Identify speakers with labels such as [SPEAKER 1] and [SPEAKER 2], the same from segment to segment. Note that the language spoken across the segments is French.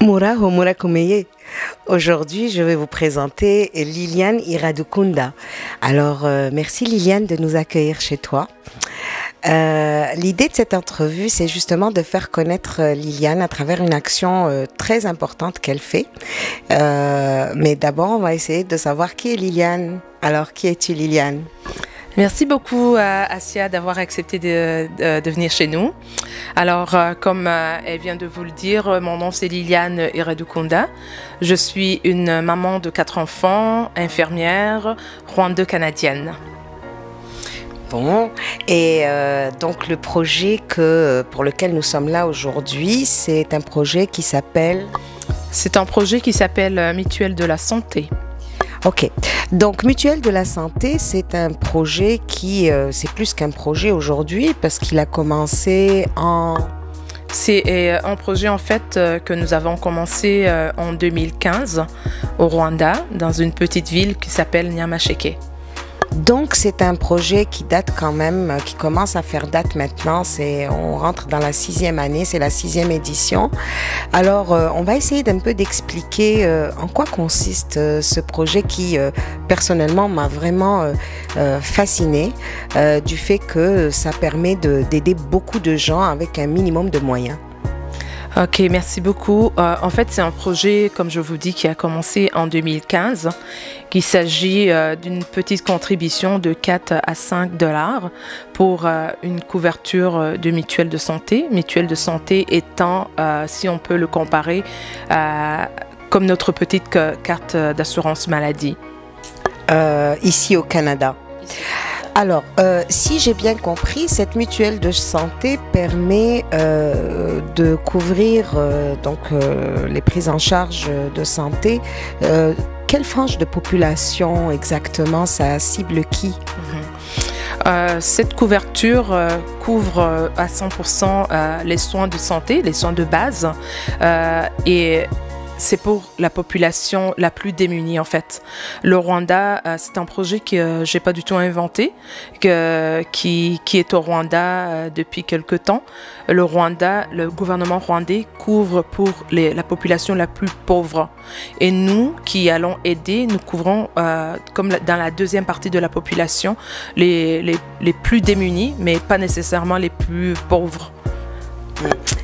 [SPEAKER 1] Muraho Murakumeye. Aujourd'hui, je vais vous présenter Liliane Iradukunda. Alors, merci Liliane de nous accueillir chez toi. L'idée de cette entrevue, c'est justement de faire connaître Liliane à travers une action très importante qu'elle fait. Mais d'abord, on va essayer de savoir qui est Liliane. Alors, qui es-tu Liliane?
[SPEAKER 2] Merci beaucoup Assia d'avoir accepté de venir chez nous. Alors, comme elle vient de vous le dire, mon nom c'est Liliane Iradukunda. Je suis une maman de 4 enfants, infirmière, rwando-canadienne.
[SPEAKER 1] Bon, et donc le projet pour lequel nous sommes là aujourd'hui, c'est un projet qui s'appelle...
[SPEAKER 2] C'est un projet qui s'appelle Mutuelle de la santé.
[SPEAKER 1] Ok, donc Mutuelle de la santé, c'est un projet qui, c'est plus qu'un projet aujourd'hui parce qu'il a commencé en...
[SPEAKER 2] C'est un projet en fait que nous avons commencé en 2015 au Rwanda, dans une petite ville qui s'appelle Nyamasheke.
[SPEAKER 1] Donc c'est un projet qui date quand même, qui commence à faire date maintenant. On rentre dans la 6e année, c'est la 6e édition. Alors on va essayer d'un peu d'expliquer en quoi consiste ce projet qui personnellement m'a vraiment fascinée du fait que ça permet d'aider beaucoup de gens avec un minimum de moyens.
[SPEAKER 2] Ok, merci beaucoup. En fait, c'est un projet, comme je vous dis, qui a commencé en 2015. Il s'agit d'une petite contribution de 4 à 5 dollars pour une couverture de mutuelle de santé. Mutuelle de santé étant, si on peut le comparer, comme notre petite carte d'assurance maladie.
[SPEAKER 1] Ici au Canada. Alors, si j'ai bien compris, cette mutuelle de santé permet de couvrir les prises en charge de santé. Quelle frange de population exactement? Ça cible qui?
[SPEAKER 2] Cette couverture couvre à 100% les soins de santé, les soins de base, et c'est pour la population la plus démunie en fait. Le Rwanda, c'est un projet que j'ai pas du tout inventé, qui est au Rwanda depuis quelque temps. Le Rwanda, le gouvernement rwandais couvre pour la population la plus pauvre. Et nous qui allons aider, nous couvrons, comme dans la deuxième partie de la population, les plus démunis, mais pas nécessairement les plus pauvres.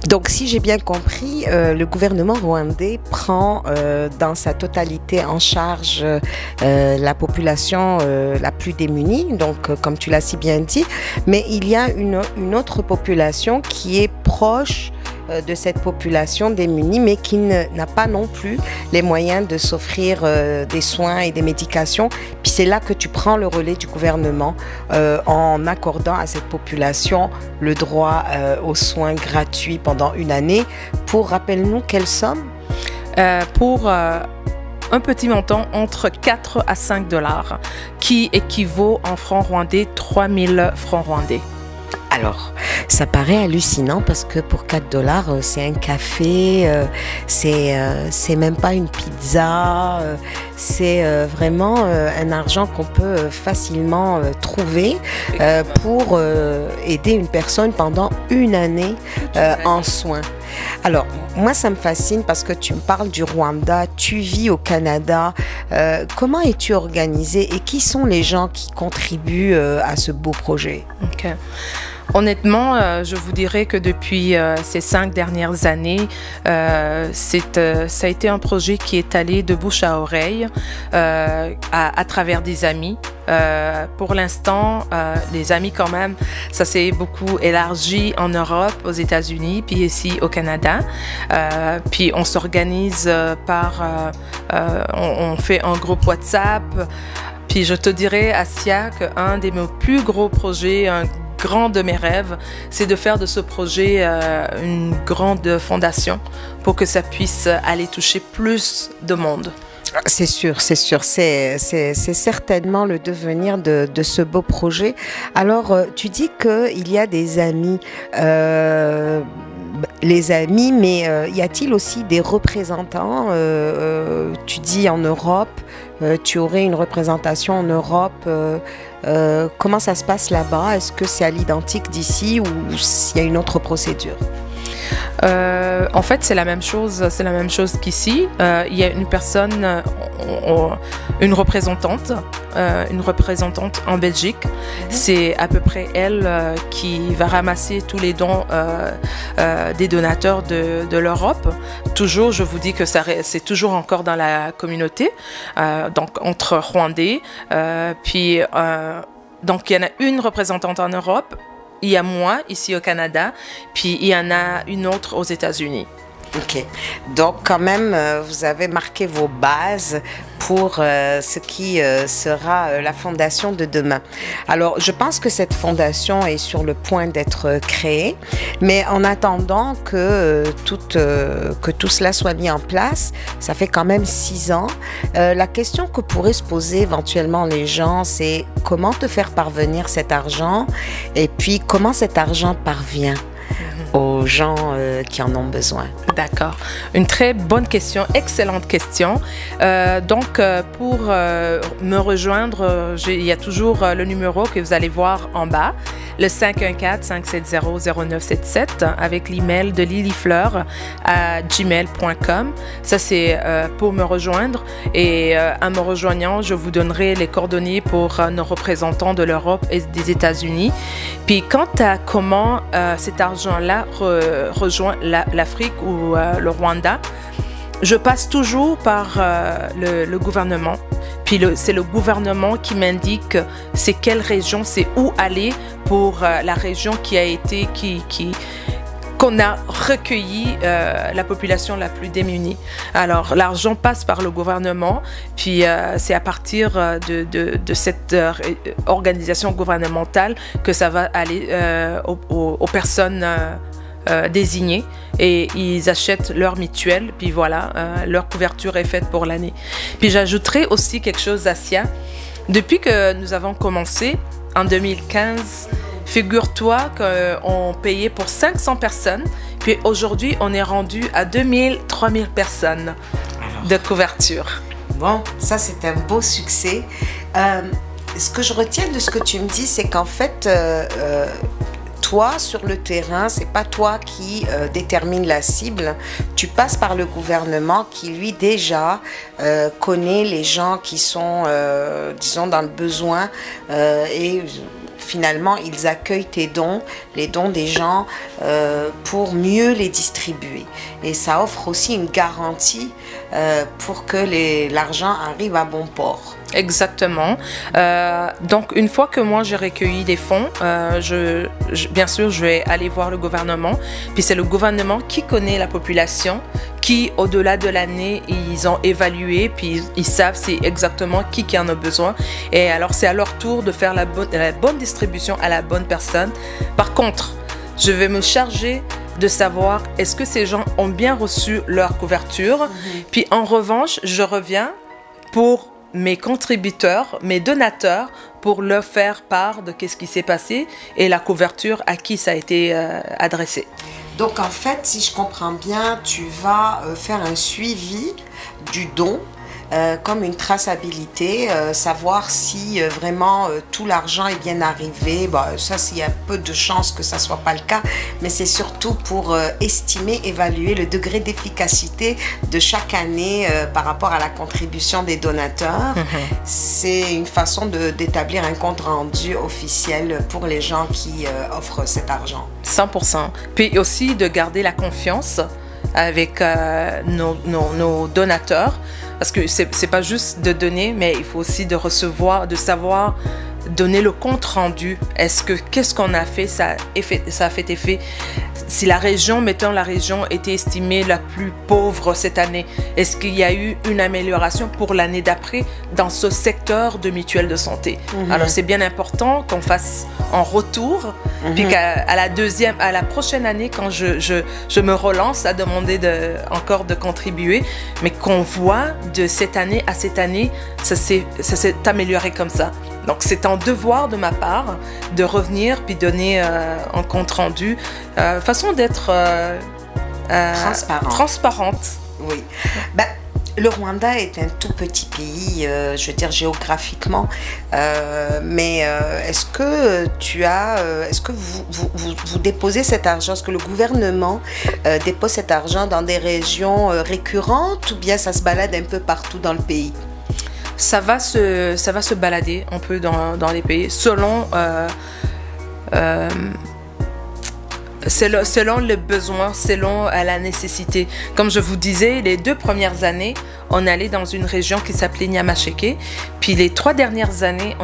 [SPEAKER 1] Donc, si j'ai bien compris, le gouvernement rwandais prend dans sa totalité en charge la population la plus démunie, donc comme tu l'as si bien dit, mais il y a une autre population qui est proche de cette population démunie, mais qui n'a pas non plus les moyens de s'offrir des soins et des médications. Puis c'est là que tu prends le relais du gouvernement en accordant à cette population le droit aux soins gratuits pendant une année. Pour, rappelle-nous, quelle somme?
[SPEAKER 2] Pour un petit montant entre 4 à 5 dollars, qui équivaut en francs rwandais 3000 francs rwandais.
[SPEAKER 1] Alors, ça paraît hallucinant parce que pour 4 dollars, c'est un café, c'est même pas une pizza, c'est vraiment un argent qu'on peut facilement trouver pour aider une personne pendant une année en soins. Alors, moi, ça me fascine parce que tu me parles du Rwanda, tu vis au Canada. Comment es-tu organisée et qui sont les gens qui contribuent à ce beau projet?
[SPEAKER 2] Okay. Honnêtement, je vous dirais que depuis ces 5 dernières années, ça a été un projet qui est allé de bouche à oreille à travers des amis. Pour l'instant, les amis quand même, ça s'est beaucoup élargi en Europe, aux États-Unis, puis ici au Canada. Puis on s'organise on fait un groupe WhatsApp. Puis je te dirais, Assia, qu'un de mes plus gros projets, un grand de mes rêves, c'est de faire de ce projet une grande fondation pour que ça puisse aller toucher plus de monde.
[SPEAKER 1] C'est sûr, c'est sûr. C'est certainement le devenir de ce beau projet. Alors, tu dis qu'il y a des amis. Les amis, mais y a-t-il aussi des représentants? Tu dis en Europe, tu aurais une représentation en Europe. Comment ça se passe là-bas? Est-ce que c'est à l'identique d'ici ou s'il y a une autre procédure?
[SPEAKER 2] En fait, c'est la même chose qu'ici. Il y a une personne, une représentante en Belgique. C'est à peu près elle qui va ramasser tous les dons des donateurs de l'Europe. Toujours, je vous dis que c'est toujours encore dans la communauté, donc entre Rwandais. Donc, il y en a une représentante en Europe. Il y a moi ici au Canada, puis il y en a une autre aux États-Unis.
[SPEAKER 1] Ok, donc quand même, vous avez marqué vos bases pour ce qui sera la fondation de demain. Alors, je pense que cette fondation est sur le point d'être créée, mais en attendant que tout cela soit mis en place, ça fait quand même 6 ans. La question que pourraient se poser éventuellement les gens, c'est comment te faire parvenir cet argent et puis comment cet argent parvient aux gens qui en ont besoin.
[SPEAKER 2] D'accord. Une très bonne question, excellente question. Pour me rejoindre, il y a toujours le numéro que vous allez voir en bas, le 514-570-0977 avec l'email de lilyfleur@gmail.com. Ça, c'est pour me rejoindre. Et en me rejoignant, je vous donnerai les coordonnées pour nos représentants de l'Europe et des États-Unis. Puis quant à comment cet argent-là rejoint l'Afrique ou le Rwanda, je passe toujours par le gouvernement. Puis c'est le gouvernement qui m'indique c'est quelle région, c'est où aller pour la région qui a été, qu'on a recueilli la population la plus démunie. Alors, l'argent passe par le gouvernement, puis c'est à partir de cette organisation gouvernementale que ça va aller aux personnes désignés et ils achètent leur mutuelle, puis voilà, leur couverture est faite pour l'année. Puis j'ajouterai aussi quelque chose, Asia. Depuis que nous avons commencé, en 2015, figure-toi qu'on payait pour 500 personnes, puis aujourd'hui, on est rendu à 2000, 3000 personnes de couverture.
[SPEAKER 1] Bon, ça c'est un beau succès. Ce que je retiens de ce que tu me dis, c'est qu'en fait, toi, sur le terrain, c'est pas toi qui détermine la cible. Tu passes par le gouvernement qui, lui, déjà connaît les gens qui sont, disons, dans le besoin et finalement, ils accueillent tes dons, les dons des gens, pour mieux les distribuer. Et ça offre aussi une garantie pour que l'argent arrive à bon port.
[SPEAKER 2] Exactement. Donc, une fois que moi j'ai recueilli des fonds, bien sûr, je vais aller voir le gouvernement. Puis c'est le gouvernement qui connaît la population, qui, au-delà de l'année, ils ont évalué, puis ils savent c'est exactement qui en a besoin. Et alors, c'est à leur tour de faire la bonne distribution à la bonne personne. Par contre, je vais me charger de savoir est-ce que ces gens ont bien reçu leur couverture. Puis en revanche, je reviens pour mes contributeurs, mes donateurs, pour leur faire part de ce qui s'est passé et la couverture à qui ça a été adressé.
[SPEAKER 1] Donc en fait, si je comprends bien, tu vas faire un suivi du don, comme une traçabilité, savoir si vraiment tout l'argent est bien arrivé. Bon, ça, il y a peu de chances que ça ne soit pas le cas, mais c'est surtout pour estimer, évaluer le degré d'efficacité de chaque année par rapport à la contribution des donateurs. C'est une façon d'établir un compte rendu officiel pour les gens qui offrent cet argent.
[SPEAKER 2] 100%. Puis aussi de garder la confiance avec nos donateurs. Parce que c'est pas juste de donner, mais il faut aussi de recevoir, de savoir donner le compte rendu. Qu'est-ce qu'on a fait, ça a fait effet. Si la région, mettons la région était estimée la plus pauvre cette année, est-ce qu'il y a eu une amélioration pour l'année d'après dans ce secteur de mutuelle de santé? Alors c'est bien important qu'on fasse en retour, puis qu'à la prochaine année, quand je me relance à demander encore de contribuer, mais qu'on voit de cette année à cette année, ça s'est amélioré comme ça. Donc c'est un devoir de ma part de revenir puis donner un compte rendu, façon d'être transparente.
[SPEAKER 1] Oui. Ben, Le Rwanda est un tout petit pays, je veux dire géographiquement, mais est-ce que est-ce que vous déposez cet argent, est-ce que le gouvernement dépose cet argent dans des régions récurrentes ou bien ça se balade un peu partout dans le pays?
[SPEAKER 2] Ça va se balader un peu dans les pays selon les besoins, selon la nécessité. Comme je vous disais, les 2 premières années, on allait dans une région qui s'appelait Nyamasheke. Puis les 3 dernières années,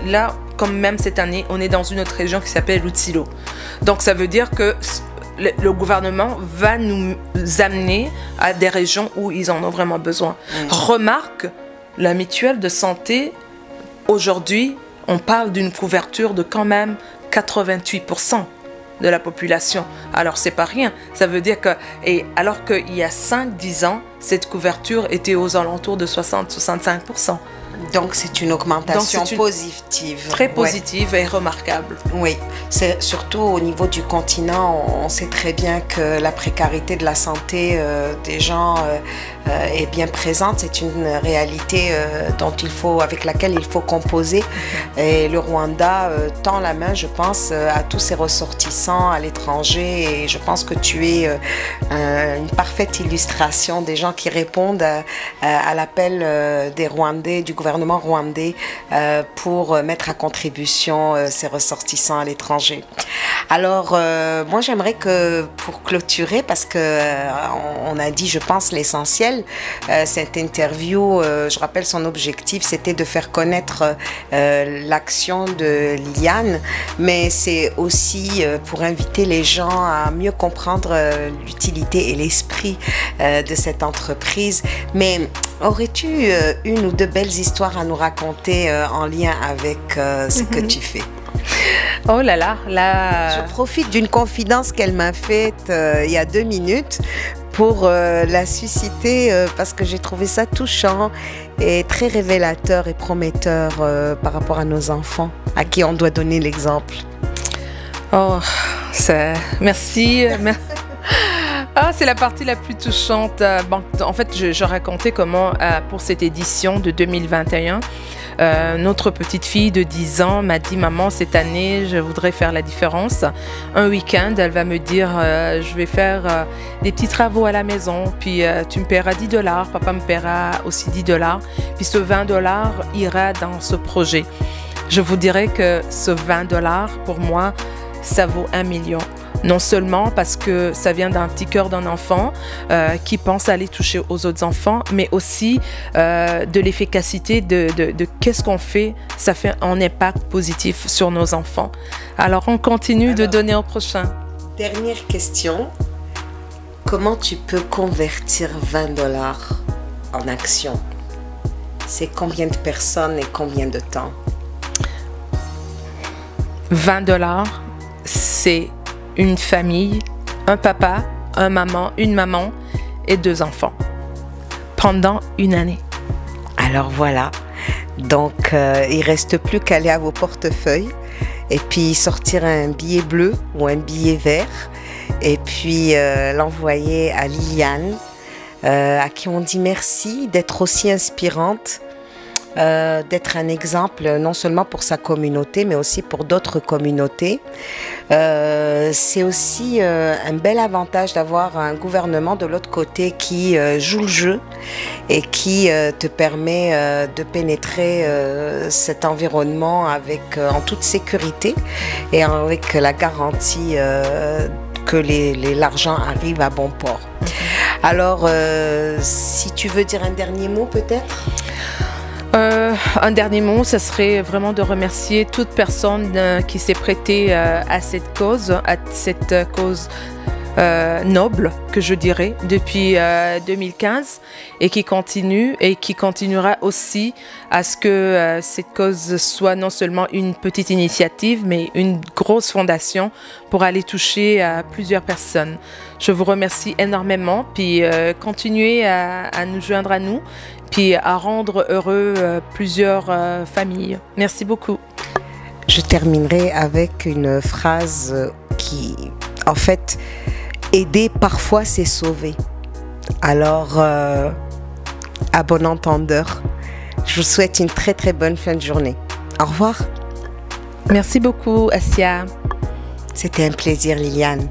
[SPEAKER 2] là, comme même cette année, on est dans une autre région qui s'appelle Lutsilo. Donc ça veut dire que le gouvernement va nous amener à des régions où ils en ont vraiment besoin. Remarque, la mutuelle de santé, aujourd'hui, on parle d'une couverture de quand même 88% de la population. Alors, c'est pas rien. Ça veut dire que, alors qu'il y a 5-10 ans, cette couverture était aux alentours de 60-65%.
[SPEAKER 1] Donc, c'est une augmentation positive.
[SPEAKER 2] Très positive et remarquable.
[SPEAKER 1] Oui, c'est surtout au niveau du continent, on sait très bien que la précarité de la santé des gens est bien présente. C'est une réalité avec laquelle il faut composer. Et le Rwanda tend la main, je pense, à tous ses ressortissants à l'étranger. Et je pense que tu es une parfaite illustration des gens qui répondent à l'appel des Rwandais, du gouvernement rwandais pour mettre à contribution ces ressortissants à l'étranger. Alors, moi, j'aimerais que, pour clôturer, parce que on a dit, je pense, l'essentiel, cette interview, je rappelle son objectif, c'était de faire connaître l'action de Liliane, mais c'est aussi pour inviter les gens à mieux comprendre l'utilité et l'esprit de cette entreprise. Mais aurais-tu une ou 2 belles histoires à nous raconter en lien avec ce que tu fais?
[SPEAKER 2] Oh là là,
[SPEAKER 1] Je profite d'une confidence qu'elle m'a faite il y a 2 minutes pour la susciter parce que j'ai trouvé ça touchant et très révélateur et prometteur par rapport à nos enfants à qui on doit donner l'exemple.
[SPEAKER 2] Oh, merci. C'est la partie la plus touchante. En fait, je racontais comment, pour cette édition de 2021, notre petite fille de 10 ans m'a dit « Maman, cette année, je voudrais faire la différence. » Un week-end, elle va me dire « Je vais faire des petits travaux à la maison, puis tu me paieras 10 $, papa me paiera aussi 10 $, puis ce 20 $ ira dans ce projet. » Je vous dirais que ce 20 $, pour moi, ça vaut 1 million. Non seulement parce que ça vient d'un petit cœur d'un enfant qui pense aller toucher aux autres enfants, mais aussi de l'efficacité de qu'est-ce qu'on fait, ça fait un impact positif sur nos enfants. Alors on continue de donner au prochain.
[SPEAKER 1] Dernière question, comment tu peux convertir 20 $ en action? C'est combien de personnes et combien de temps?
[SPEAKER 2] 20 $, c'est une famille, un papa, une maman et 2 enfants pendant 1 année.
[SPEAKER 1] Alors voilà, donc il reste plus qu'à aller à vos portefeuilles et puis sortir un billet bleu ou un billet vert et puis l'envoyer à Liliane à qui on dit merci d'être aussi inspirante, d'être un exemple non seulement pour sa communauté mais aussi pour d'autres communautés. C'est aussi un bel avantage d'avoir un gouvernement de l'autre côté qui joue le jeu et qui te permet de pénétrer cet environnement en toute sécurité et avec la garantie que l'argent arrive à bon port. Alors, si tu veux dire un dernier mot peut-être?
[SPEAKER 2] Un dernier mot, ce serait vraiment de remercier toute personne qui s'est prêtée à cette cause noble, que je dirais, depuis 2015 et qui continue et qui continuera aussi à ce que cette cause soit non seulement une petite initiative, mais une grosse fondation pour aller toucher à plusieurs personnes. Je vous remercie énormément, puis continuez à nous joindre à nous, puis à rendre heureux plusieurs familles. Merci beaucoup.
[SPEAKER 1] Je terminerai avec une phrase qui, en fait, aider parfois c'est sauver. Alors, à bon entendeur. Je vous souhaite une très très bonne fin de journée. Au revoir.
[SPEAKER 2] Merci beaucoup, Assia.
[SPEAKER 1] C'était un plaisir, Liliane.